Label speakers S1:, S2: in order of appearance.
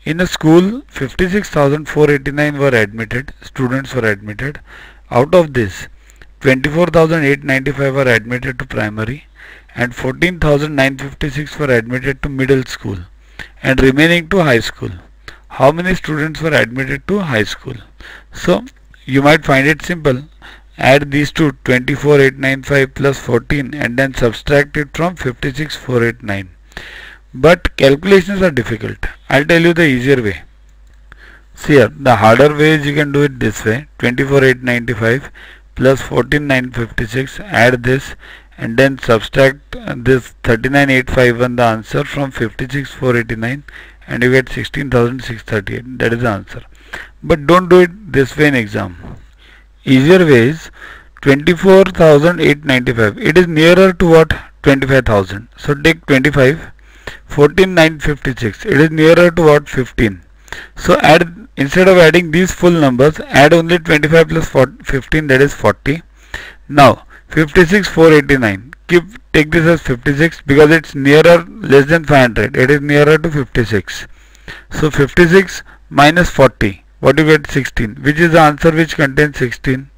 S1: In a school, 56,489 were admitted, students were admitted. Out of this, 24,895 were admitted to primary and 14,956 were admitted to middle school and remaining to high school. How many students were admitted to high school? So, you might find it simple. Add these two, 24,895 plus 14, and then subtract it from 56,489. But calculations are difficult. I'll tell you the easier way. See here, the harder way is you can do it this way. 24,895 plus 14,956, add this and then subtract this 39,851, the answer, from 56,489, and you get 16,638. That is the answer. But don't do it this way in exam. Easier way is 24,895. It is nearer to what? 25,000. So take 25. 14,956. It is nearer to what? 15. So add, instead of adding these full numbers, add only 25 plus 15, that is 40. Now 56,489. Take this as 56 because it's nearer, less than 500. It is nearer to 56. So 56 minus 40. What you get? 16. Which is the answer which contains 16?